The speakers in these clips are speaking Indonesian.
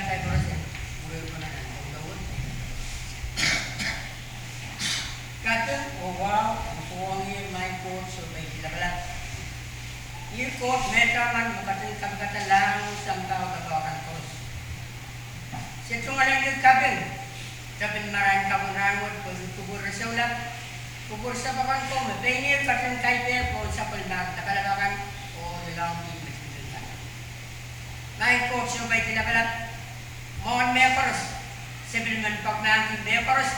kay koros ya. Uri ko na nang kata wow kuwangi mai court so may kilabala. Yung court meta man makatin kagkata lang samtao kagawakan koros. Sitong alang yung kabin marahin kabunrangot kung kubur sa ulat. Kubur sa pakan ko, mabengir katin kaiper po sa pulmag, nakalagakan o nilang pinagsisilkan. May court so may kilabala. Mohon may koros. Sebilman pagnahantin may koros.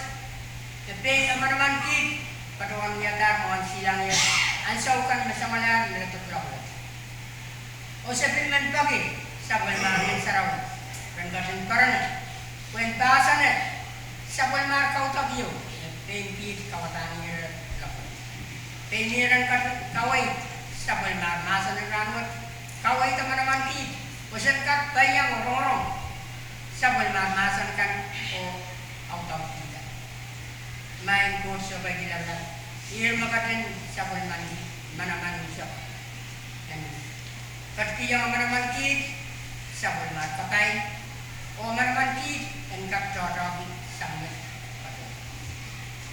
Tapi naman kit, patuan yata mohon silang ya, ansaukan masamalar nilatutlak. O sebilman pagi, sabal maraming saraw, ranggasin karana, kwentasan sabal markaw tagyo, pengkit kawatan niya lakot. Pengiran kaway, sabal marmasan ng ranot, kaway naman kit, usan kat bayang orong, sabal marmasan kan o autaw. Main kurso bagi lalat. Ir makaten sabon manaman usap. Dan yang manaman ki sabon mat pakai. O manaman ki dan kap jorog sambil.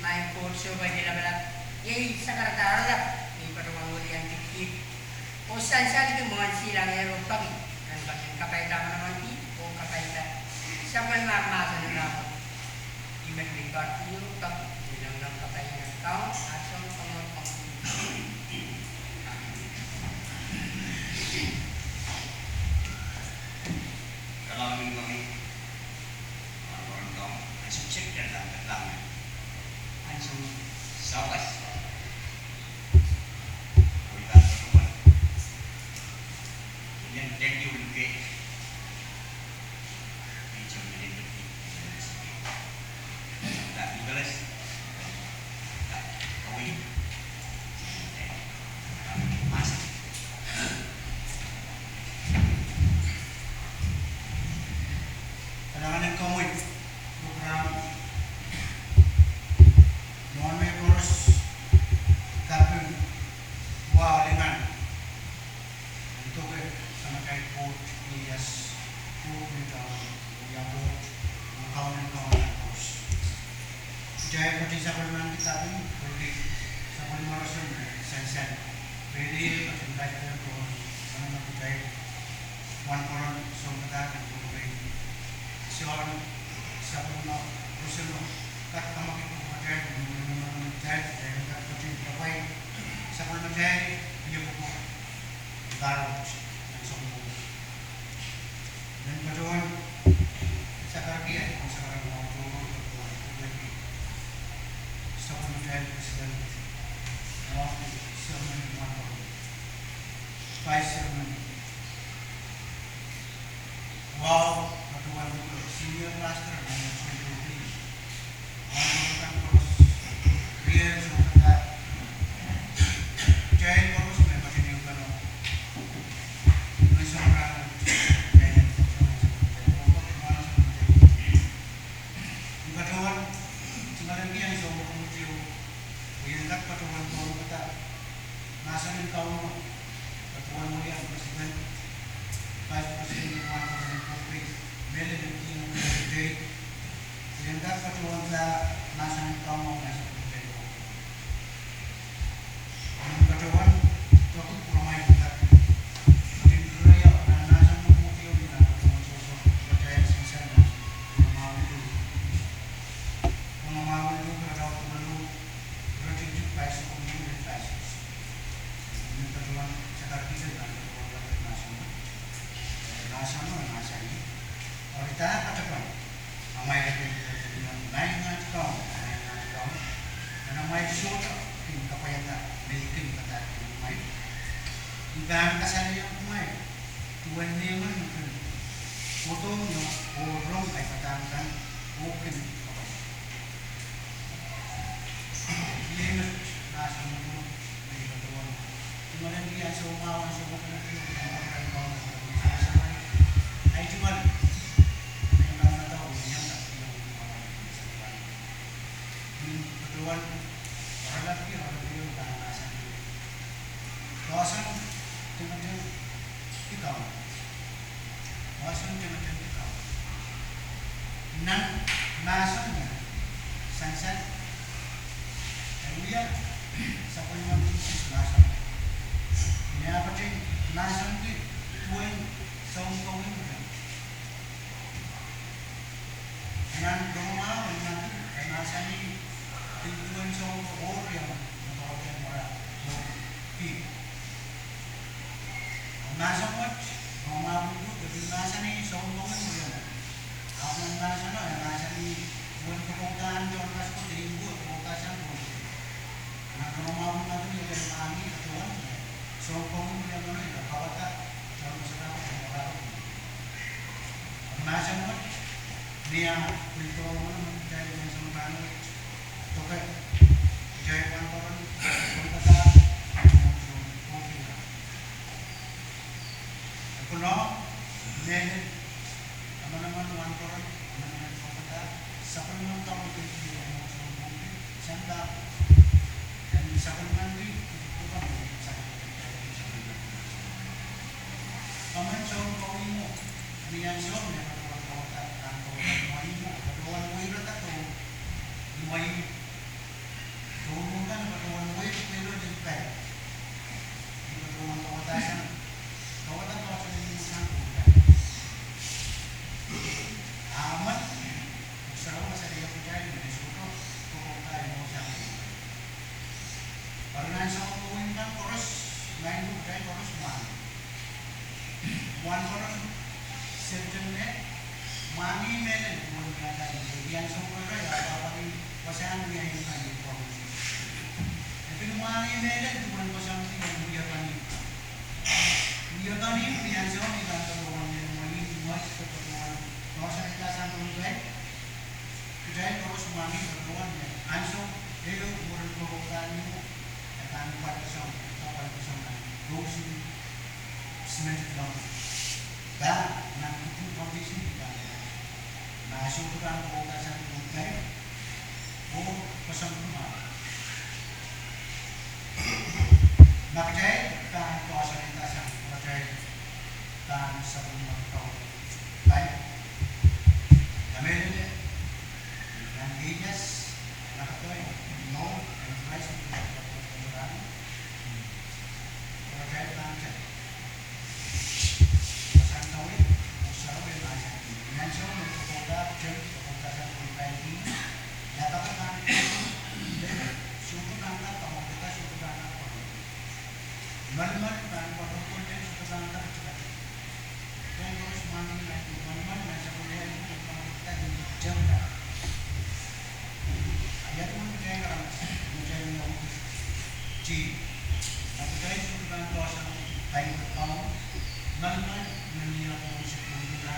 Main kurso bagi lalat. Yai sakar darah ni paruang ulian dikit. O san-san itu mohon silang ero pagi. Dan bagian kapai manaman ki o kapai sabon marmasan rapat. Iman libat itu kap bilang katanya kau asal pengotong. Kalau kami orang tahu langsung cek datang langsung sawas. Kita semua yang jadi ulke macam ini betul. Tak jelas. Kadang-kadang komit program mohon may koros kapun walingan untuk sama kayak port ias port nito yang port kawan koros jaya putih sabun kita pun putih sabun morosun sen really pakai kita pun sama pakai one koron somata silakan sabun morosun kat kamu kita pakai menjahit dan kat putih pakai sabun menjahit dia buku garut langsung dan kedua sekarang dia sekarang mau lagi sabun menjahit sedang wow, kedua senior master dan senior orang terus real sudah jahit terus mereka ini kalau nulis orang jahit kedua sebenarnya yang semua kemudian yang tak kedua baru kita nasanin kaum ketua mulia presiden vice president one persen mele dan yang jadi yang tak ketua kita nasanin kaum nasanin yang kedua cukup ramai kita di dunia dan nasanin mulia di dalam sosok percaya sisa mau itu kerana perlu berarti vice community vice kedua sekarang kita dengan nasional kita ada kan namai dengan naiknya kau dan namai suatu tim kapayata milikin kata namai ibarat kasar yang namai tuan neman foto yang orang kayak katakan mungkin ini nasional kemudian dia semua masuk ke dalam ay cuman yang nggak tahu yang tak kedua orang lagi orang dia tanah kawasan kemudian nan nasan niya sunset Hallelujah sa Panginoon Jesus nasan niya pati nasan di tuwing sa umpawin mo nan gumawa nan nasan ni tuwing sa umpawin yang nakawin mo mo pi nasan mo gumawa mo kasi nasan ni sa umpawin mo yan ako nang nasan na nasan ni buwan kepukaan John Pasco Tinggu kepukaan John nah kalau mau natin yung kailangan at tuwan so kung hindi naman yung kawata John Pasco ang nasa mo niya kulto mo naman dahil yung isang plano ito kay jay pan pa rin kung kata okay na ako no then naman one ko rin naman kung kata sa panunong taon ko yung santa dan sa panunong din ito pa sa kaman sa kawin mo niyan siya may katawang kawata ang kawin mo katawang mo yung rata lumay tumungan katawang mo yung pero din kaya katawang kawata siya kawata ko sa yung isang amat usahawa sa iyo kaya ni suko kung tayo mo sa para sa uwing kan koros lain mo kay koros one koros sentence mani melen mo kaya yan sa kaya apa ni pasan niya yung kanya ko tapi mani melen tuman pasan ni dia pani yan sa ni kan ko mani mas ketemuan Masa kelasan tuntun, kejadian terus mami berdoa ya. Ansur, hello, bukan provokan itu, akan pada sang, kapal kesangan, dosi, semen dalam, dan nanti itu kondisi kita. Nah, syukuran provokan tuntun, oh pesan rumah. Nah, kejadian kan kuasa lintasan, kejadian kan sebelum tahun, baik. Amen. Dan Elias nakatoy no and Christ itu orang terkait tangga. Pesan tahu usaha belajar. Dengan semua berkodak dan berkodakan berkait ini. Nyatakan suku tangga kamu kita suku tangga apa? Mal-mal dan protokol dan suku tangga cepat. Dan terus mandi lagi mal-mal macam kuliah itu jangka ayat pun kaya menjadi yang ci aku kaya sudah kuasa baik kamu mana menyiapkan sekolah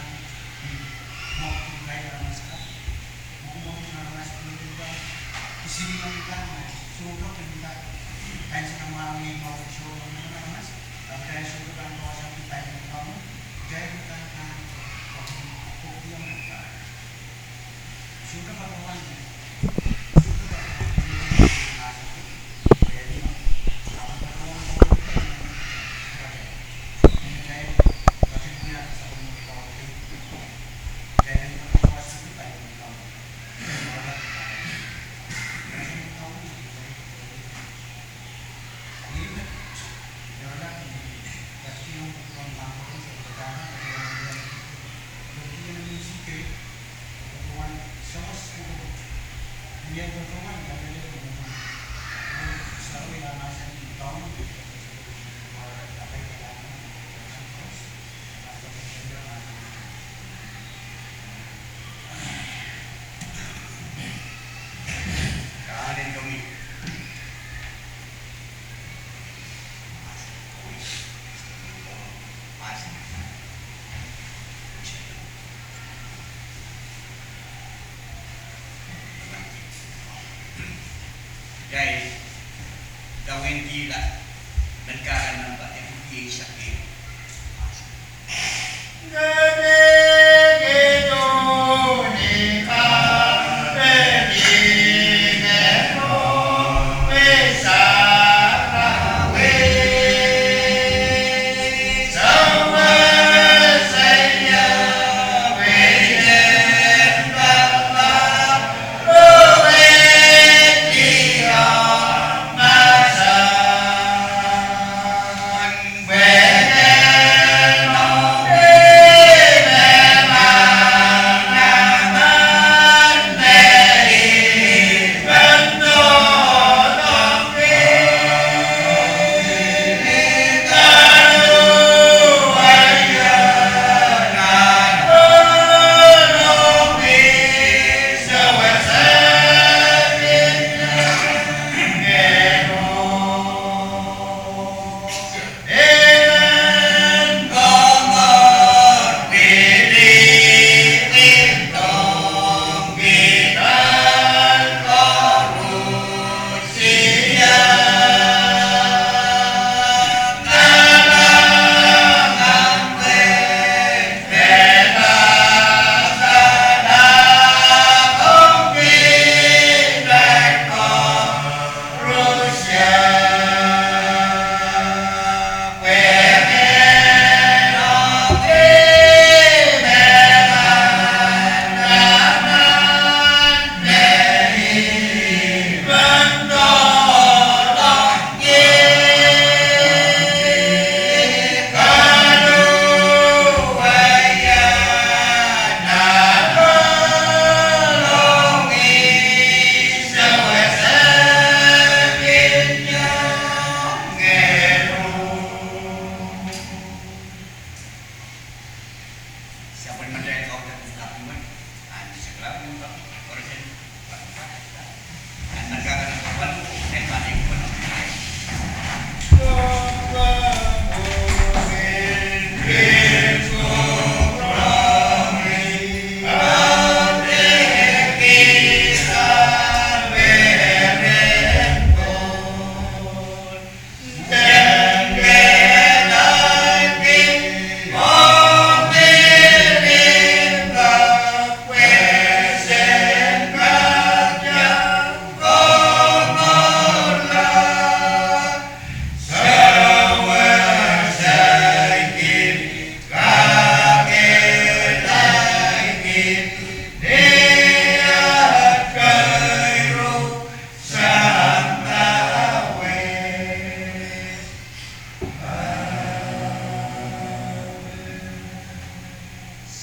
mau kaya masalah mau masalah juga di sini kita sudah kita kaya sama ini mau show mas aku kaya sudah kuasa baik kamu jadi kita akan kopi yang sudah bakalan sudah jadi apa bakalan saya masih punya satu kopi dan kuasa kita yang tahu ini jalan pasti yang melakukan sekarang yang misi Sos dia berkawan dengan dia berkawan selalu yang masa di tahun apa yang kita terus atau kita Kaanin kami. Guys, gawin gila. Nagkaroon ng pati sakit.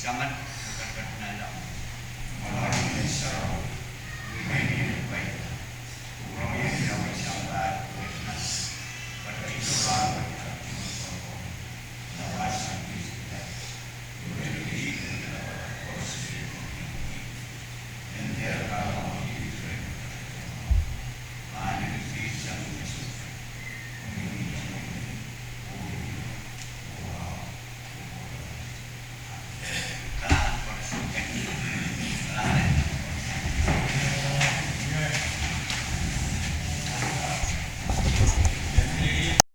Sama